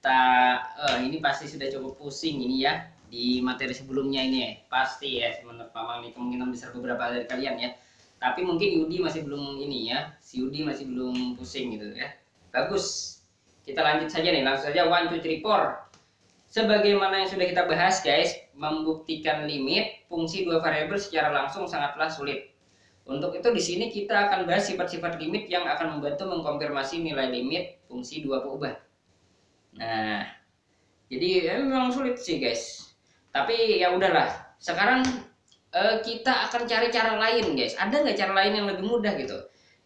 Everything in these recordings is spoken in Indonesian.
kita ini pasti sudah cukup pusing ini ya di materi sebelumnya ini ya, pasti ya menurut Mamang ini kemungkinan besar beberapa dari kalian ya. Tapi mungkin Yudi masih belum ini ya, si Yudi masih belum pusing gitu ya. Bagus, kita lanjut saja nih, langsung saja 1, 2, 3, 4. Sebagaimana yang sudah kita bahas guys, membuktikan limit fungsi dua variabel secara langsung sangatlah sulit. Untuk itu di sini kita akan bahas sifat-sifat limit yang akan membantu mengkonfirmasi nilai limit fungsi dua peubah. Nah, jadi memang sulit sih guys. Tapi ya udahlah. Sekarang kita akan cari cara lain guys. Ada nggak cara lain yang lebih mudah gitu?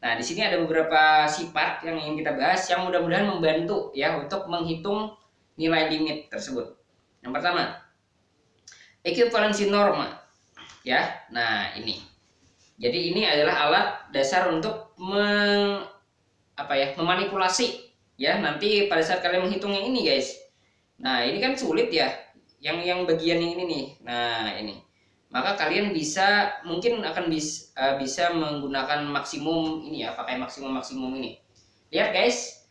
Nah, di sini ada beberapa sifat yang ingin kita bahas yang mudah-mudahan membantu ya untuk menghitung nilai limit tersebut. Yang pertama, ekuivalensi norma. Ya, nah ini. Jadi ini adalah alat dasar untuk memanipulasi ya nanti pada saat kalian menghitung yang ini guys. Nah ini kan sulit ya, yang bagian yang ini nih. Nah ini, maka kalian mungkin akan bisa menggunakan maksimum ini ya, pakai maksimum ini. Lihat guys.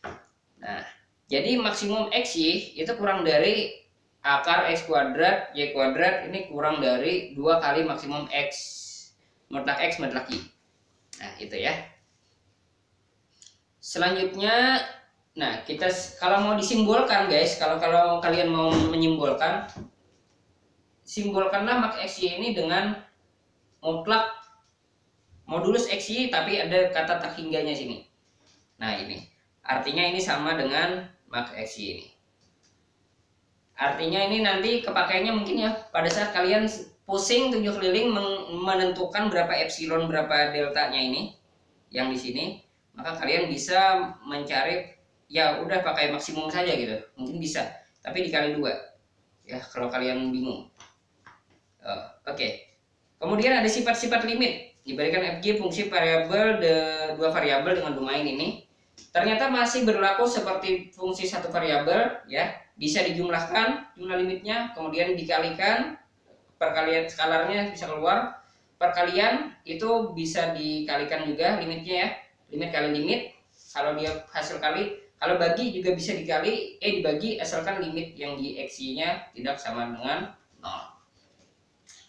Nah jadi maksimum XY itu kurang dari akar X kuadrat Y kuadrat, ini kurang dari 2 kali maksimum X mutlak X mutlak Y. Nah itu ya. Selanjutnya, nah kita kalau mau disimbolkan guys, kalau kalian mau menyimbolkan, simbolkanlah mak XY ini dengan mutlak modulus XY tapi ada kata tak hingganya sini. Nah ini, artinya ini sama dengan mak XY ini. Artinya ini nanti kepakainya mungkin ya pada saat kalian pusing 7 keliling menentukan berapa epsilon berapa deltanya ini yang di sini. Maka kalian bisa mencari ya udah pakai maksimum saja gitu, mungkin bisa, tapi dikali 2 ya kalau kalian bingung. Oke. Kemudian ada sifat-sifat limit. Diberikan FG fungsi variabel dua variabel dengan domain ini ternyata masih berlaku seperti fungsi satu variabel ya, bisa dijumlahkan jumlah limitnya, kemudian dikalikan, perkalian skalarnya bisa keluar, perkalian itu bisa dikalikan juga limitnya ya. Limit kali limit, kalau dia hasil kali, kalau bagi juga bisa dibagi asalkan limit yang di X-nya tidak sama dengan 0.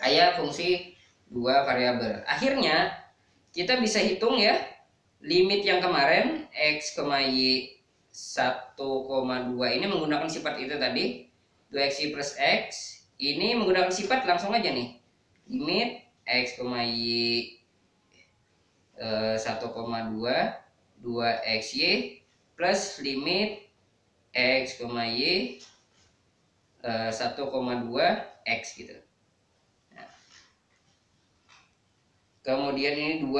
Kayak fungsi dua variabel. Akhirnya kita bisa hitung ya limit yang kemarin X, Y 1,2 ini menggunakan sifat itu tadi 2xy plus X. Ini menggunakan sifat langsung aja nih, limit X, Y 1,2 2xy plus limit X, Y 1,2 X gitu. Nah. Kemudian ini 2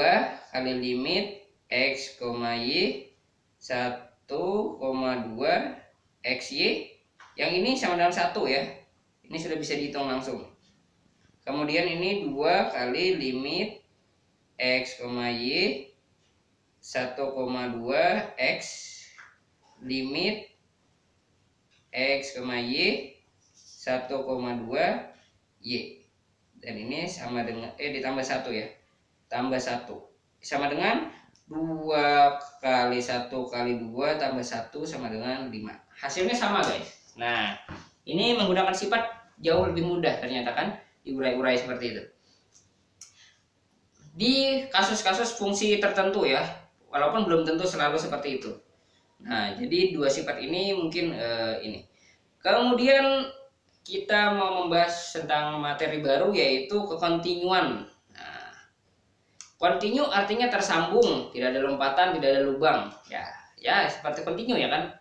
kali limit X, Y 1,2 xy, yang ini sama dengan 1 ya. Ini sudah bisa dihitung langsung. Kemudian ini 2 kali limit X, Y 1,2 X limit X, Y 1,2 Y, dan ini sama dengan ditambah 1 ya, tambah 1 sama dengan 2 kali 1 kali 2 tambah 1 sama dengan 5. Hasilnya sama guys. Nah ini menggunakan sifat jauh lebih mudah ternyata kan, diurai-urai seperti itu di kasus-kasus fungsi tertentu ya, walaupun belum tentu selalu seperti itu. Nah jadi dua sifat ini mungkin ini. Kemudian kita mau membahas tentang materi baru yaitu kekontinuan. Nah, kontinu artinya tersambung, tidak ada lompatan, tidak ada lubang ya seperti kontinu ya kan,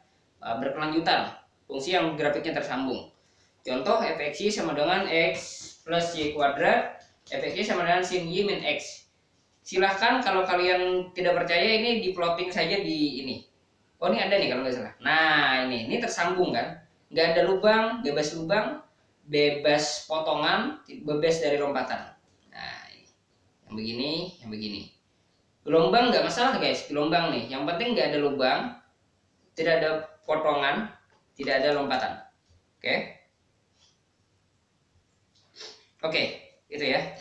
berkelanjutan, fungsi yang grafiknya tersambung. Contoh fxy sama dengan X plus Y kuadrat, fxy sama dengan sin Y min X. Silahkan kalau kalian tidak percaya ini di plotting saja di ini. Oh ini ada nih kalau nggak salah. Nah ini tersambung kan, nggak ada lubang, bebas potongan, bebas dari lompatan. Nah ini. Yang begini. Gelombang nggak masalah guys, gelombang nih. Yang penting nggak ada lubang, tidak ada potongan, tidak ada lompatan. Oke, itu ya.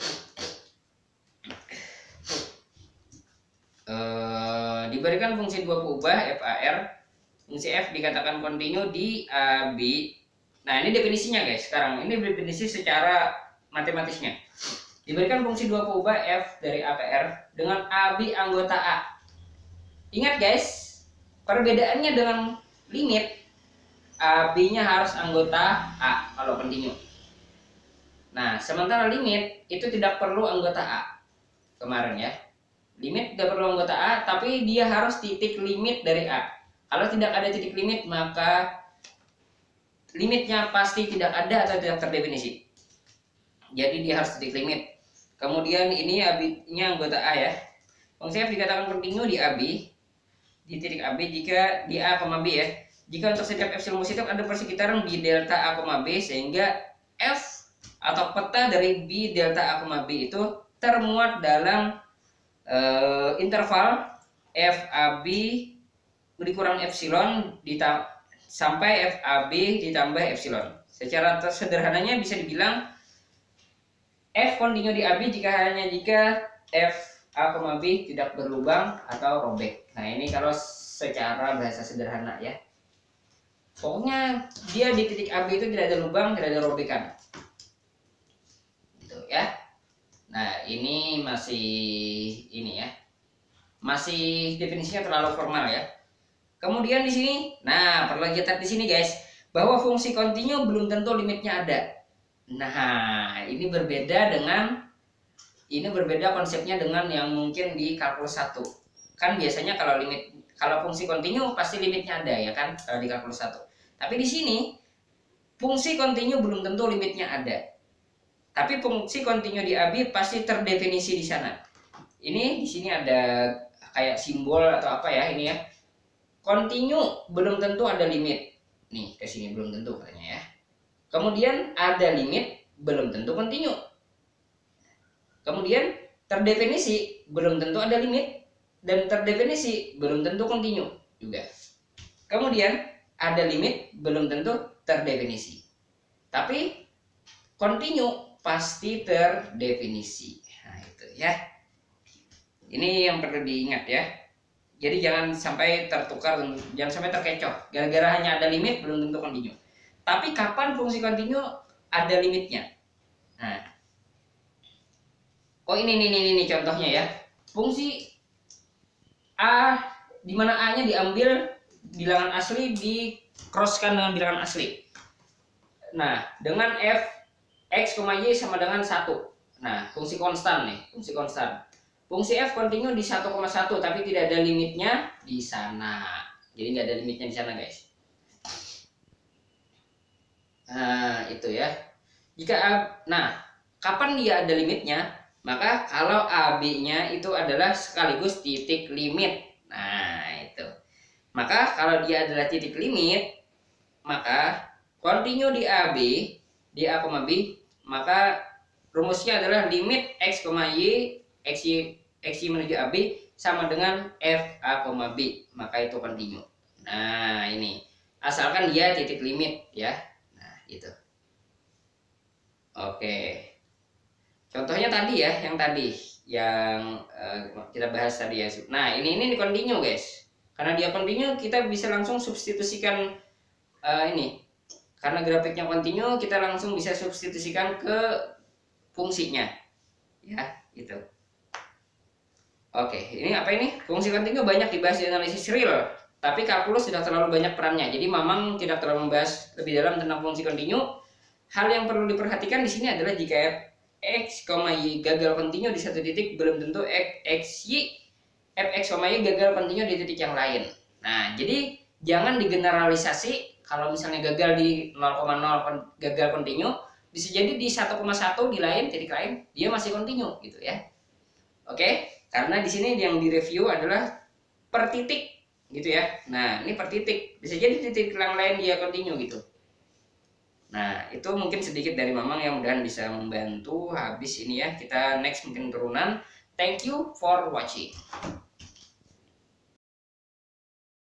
Diberikan fungsi dua peubah FAR Fungsi f dikatakan kontinu di AB. Nah, ini definisinya guys. Sekarang ini definisi secara matematisnya. Diberikan fungsi 2 kubah f dari A ke R dengan AB anggota A. Ingat guys, perbedaannya dengan limit, AB-nya harus anggota A kalau kontinu. Nah, sementara limit itu tidak perlu anggota A. Kemarin ya. Limit tidak perlu anggota A, tapi dia harus titik limit dari A. Kalau tidak ada titik limit, maka limitnya pasti tidak ada atau tidak terdefinisi. Jadi dia harus titik limit. Kemudian ini AB-nya anggota A ya. Fungsi f dikatakan kontinu di AB, di titik AB jika di A, B ya. Jika untuk setiap epsilon positif ada persekitaran B delta A, B, sehingga f atau peta dari B delta A, B itu termuat dalam interval FAB dikurang epsilon sampai FAB ditambah epsilon. Secara sederhananya bisa dibilang F kontinu di AB jika FA, B tidak berlubang atau robek. Nah, ini kalau secara bahasa sederhana ya. Pokoknya dia di titik AB itu tidak ada lubang, tidak ada robekan. Gitu ya. Nah, ini masih masih definisinya terlalu formal ya. Kemudian di sini, nah perlu catat di sini guys, bahwa fungsi kontinu belum tentu limitnya ada. Nah, ini berbeda konsepnya dengan yang mungkin di kalkulus 1. Kan biasanya kalau fungsi kontinu pasti limitnya ada ya kan, kalau di kalkulus 1. Tapi di sini fungsi kontinu belum tentu limitnya ada. Tapi fungsi kontinu di AB pasti terdefinisi di sana. Ini di sini ada kayak simbol atau apa ya ini ya. Kontinu belum tentu ada limit. Nih, ke sini belum tentu katanya ya. Kemudian ada limit belum tentu kontinu. Kemudian terdefinisi belum tentu ada limit dan terdefinisi belum tentu kontinu juga. Kemudian ada limit belum tentu terdefinisi. Tapi kontinu pasti terdefinisi. Nah, itu ya. Ini yang perlu diingat ya. Jadi jangan sampai tertukar, jangan sampai terkecoh. Gara-gara hanya ada limit belum tentu kontinu. Tapi kapan fungsi kontinu ada limitnya? Nah, oh ini contohnya ya. Fungsi A di mana A-nya diambil bilangan asli di-crosskan dengan bilangan asli. Nah, dengan f x, y sama dengan 1. Nah, fungsi konstan nih, fungsi konstan. Fungsi f kontinu di 1,1 tapi tidak ada limitnya di sana. Jadi nggak ada limitnya di sana, guys. Nah, itu ya. Kapan dia ada limitnya? Maka kalau AB-nya itu adalah sekaligus titik limit. Nah, itu. Maka kalau dia adalah titik limit, maka kontinu di AB, di A, B, maka rumusnya adalah limit x, y, x menuju AB sama dengan f A, B, maka itu kontinu. Nah, ini asalkan dia titik limit ya. Nah, itu. Oke. Contohnya tadi ya, yang kita bahas tadi ya. Nah, ini kontinu guys. Karena dia kontinu, kita bisa langsung substitusikan ini. Karena grafiknya kontinu, kita langsung bisa substitusikan ke fungsinya. Ya, gitu. Oke, ini apa ini? Fungsi kontinu banyak dibahas di analisis real, tapi kalkulus sudah terlalu banyak perannya. Jadi Mamang tidak terlalu membahas lebih dalam tentang fungsi kontinu. Hal yang perlu diperhatikan di sini adalah jika x, y gagal kontinu di satu titik, belum tentu fx, y gagal kontinu di titik yang lain. Nah, jadi jangan digeneralisasi. Kalau misalnya gagal di 0,0 gagal kontinu, bisa jadi di 1,1 di titik lain dia masih kontinu gitu ya. Oke, karena di sini yang direview adalah per titik gitu ya. Nah, ini per titik, bisa jadi titik yang lain dia kontinu gitu. Nah, itu mungkin sedikit dari Mamang yang mudahan bisa membantu. Habis ini ya, kita next mungkin turunan. Thank you for watching.